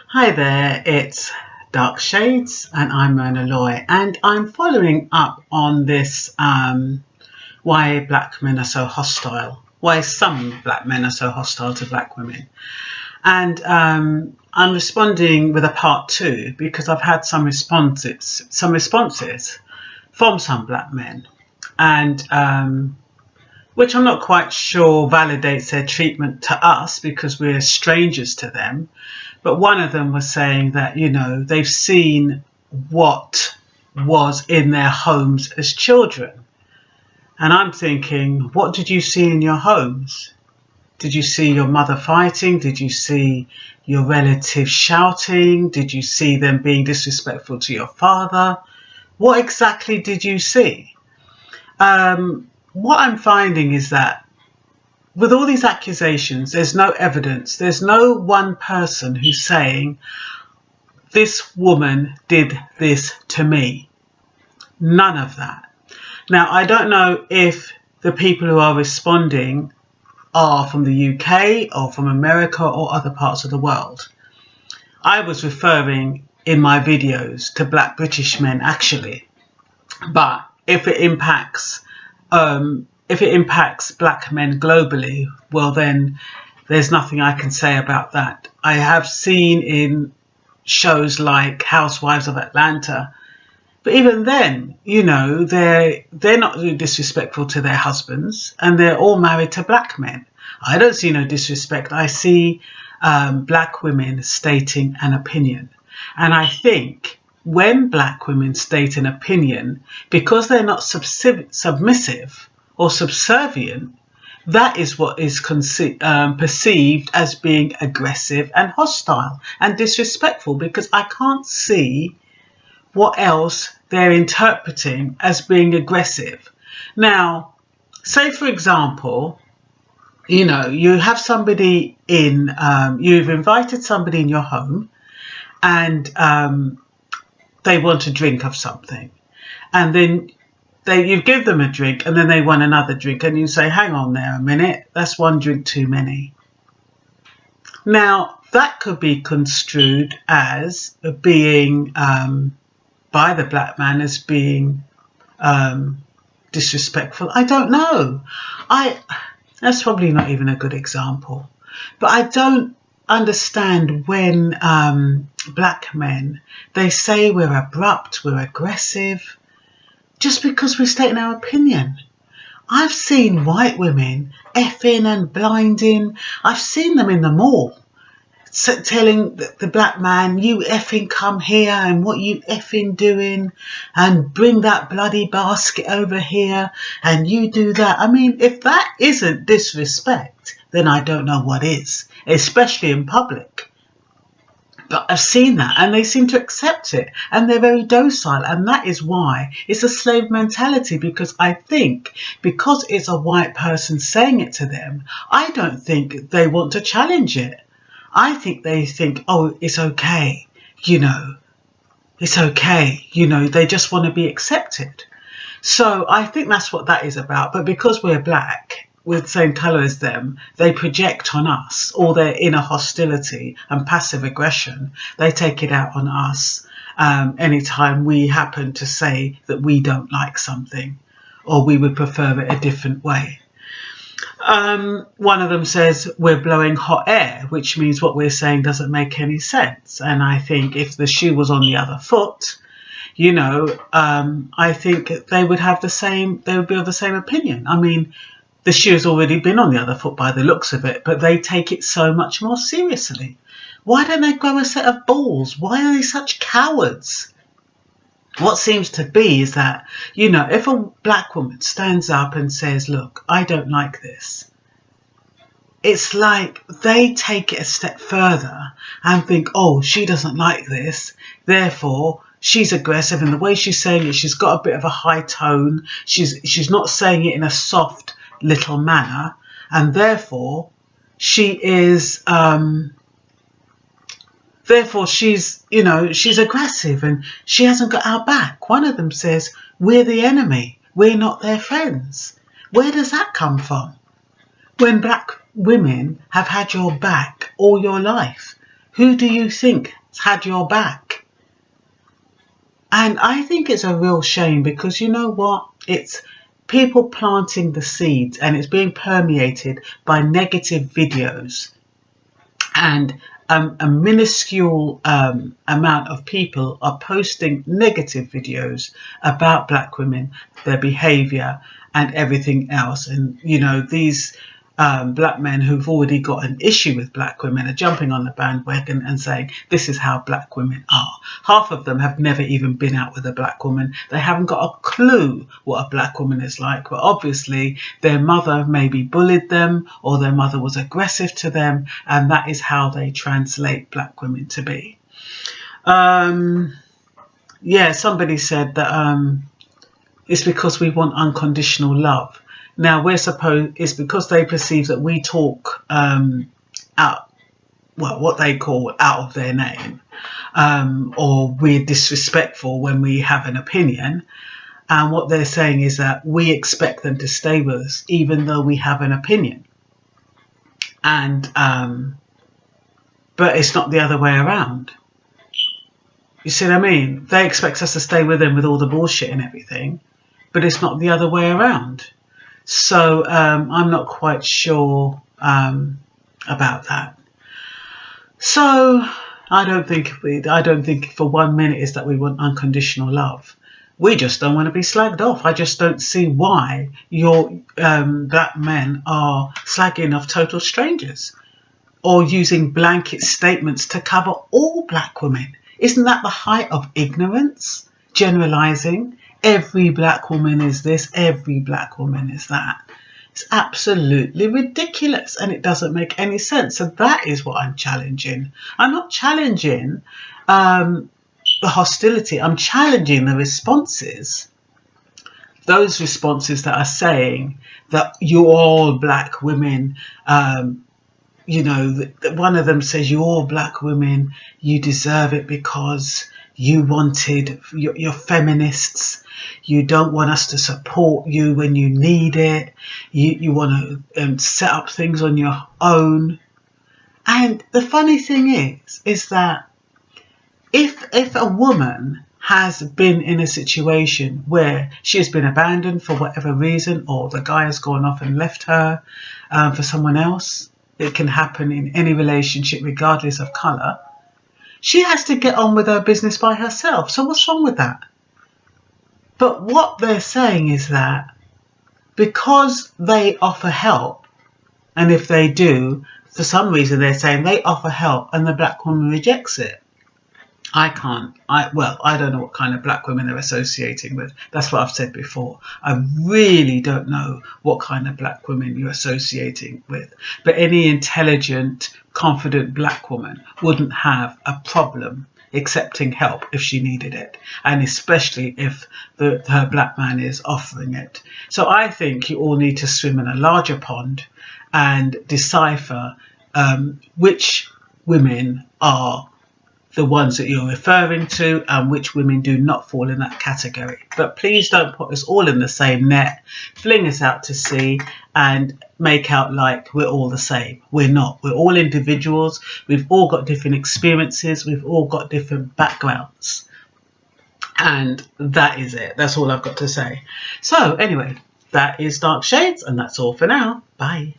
Hi there, it's Dark Shades and I'm Mona Loy, and I'm following up on this why black men are so hostile, why some black men are so hostile to black women. And I'm responding with a part two because I've had some responses from some black men, and which I'm not quite sure validates their treatment to us because we're strangers to them. But one of them was saying that, they've seen what was in their homes as children. And I'm thinking, what did you see in your homes? Did you see your mother fighting? Did you see your relatives shouting? Did you see them being disrespectful to your father? What exactly did you see? What I'm finding is that with all these accusations, there's no evidence. There's no one person who's saying, this woman did this to me. None of that. Now, I don't know if the people who are responding are from the UK or from America or other parts of the world. I was referring in my videos to Black British men, actually. But if it impacts black men globally, well, then there's nothing I can say about that. I have seen in shows like Housewives of Atlanta, but even then, they're not disrespectful to their husbands, and they're all married to black men. I don't see no disrespect. I see black women stating an opinion. And I think when black women state an opinion, because they're not submissive or subservient, that is what is perceived as being aggressive and hostile and disrespectful, because I can't see what else they're interpreting as being aggressive. Now, say for example, you have somebody you've invited somebody in your home, and they want a drink of something, and then you give them a drink, and then they want another drink, and you say, hang on there a minute, that's one drink too many. Now, that could be construed as being, by the black man, as being disrespectful. I don't know. That's probably not even a good example. But I don't understand when black men, they say we're abrupt, we're aggressive, just because we're stating our opinion. I've seen white women effing and blinding. I've seen them in the mall telling the black man, you effing come here, and what you effing doing, and bring that bloody basket over here, and you do that. I mean, if that isn't disrespect, then I don't know what is, especially in public. But I've seen that, and they seem to accept it, and they're very docile, and that is why it's a slave mentality, because I think because it's a white person saying it to them, I don't think they want to challenge it. I think they think, oh, it's okay, it's okay, they just want to be accepted. So I think that's what that is about. But because we're black, we're the same colour as them, they project on us all their inner hostility and passive aggression. They take it out on us anytime we happen to say that we don't like something, or we would prefer it a different way. One of them says we're blowing hot air, which means what we're saying doesn't make any sense. And I think if the shoe was on the other foot, I think they would be of the same opinion. I mean, the shoe has already been on the other foot by the looks of it, but they take it so much more seriously. Why don't they grow a set of balls? Why are they such cowards? What seems to be is that, if a black woman stands up and says, look, I don't like this, it's like they take it a step further and think, oh, she doesn't like this, therefore she's aggressive, and the way she's saying it, she's got a bit of a high tone, she's not saying it in a soft little manner, and therefore she's aggressive, and she hasn't got our back. One of them says, we're the enemy, we're not their friends. Where does that come from? When black women have had your back all your life, Who do you think has had your back? And I think it's a real shame, because you know what? It's people planting the seeds, and it's being permeated by negative videos. And a minuscule amount of people are posting negative videos about black women, their behaviour and everything else. And, you know, these black men who've already got an issue with black women are jumping on the bandwagon and saying this is how black women are. Half of them have never even been out with a black woman. They haven't got a clue what a black woman is like, but obviously their mother maybe bullied them, or their mother was aggressive to them, and that is how they translate black women to be. Yeah, somebody said that it's because we want unconditional love. Now, we're supposed, it's because they perceive that we talk out, well, what they call out of their name, or we're disrespectful when we have an opinion. And what they're saying is that we expect them to stay with us, even though we have an opinion. And, but it's not the other way around. You see what I mean? They expect us to stay with them with all the bullshit and everything, but it's not the other way around. So I'm not quite sure about that. So I don't think for 1 minute is that we want unconditional love. We just don't want to be slagged off. I just don't see why your black men are slagging off total strangers, or using blanket statements to cover all black women. Isn't that the height of ignorance? Generalizing. Every black woman is this, every black woman is that. It's absolutely ridiculous, and it doesn't make any sense. So that is what I'm challenging. I'm not challenging the hostility. I'm challenging the responses. Those responses that are saying that you're all black women, you know, one of them says, you're all black women, you deserve it because you wanted, you're feminists. You don't want us to support you when you need it. You want to set up things on your own. And the funny thing is that if a woman has been in a situation where she has been abandoned for whatever reason, or the guy has gone off and left her for someone else, it can happen in any relationship regardless of colour, she has to get on with her business by herself. So what's wrong with that? But what they're saying is that because they offer help, and if they do, for some reason they're saying they offer help and the black woman rejects it. I don't know what kind of black women they're associating with. That's what I've said before. I really don't know what kind of black women you're associating with. But any intelligent, confident black woman wouldn't have a problem accepting help if she needed it, and especially if her black man is offering it. So I think you all need to swim in a larger pond and decipher which women are the ones that you're referring to and which women do not fall in that category. But please don't put us all in the same net, fling us out to sea and make out like we're all the same. We're not. We're all individuals. We've all got different experiences. We've all got different backgrounds. And that is it. That's all I've got to say. So anyway, that is Dark Shades, and that's all for now. Bye.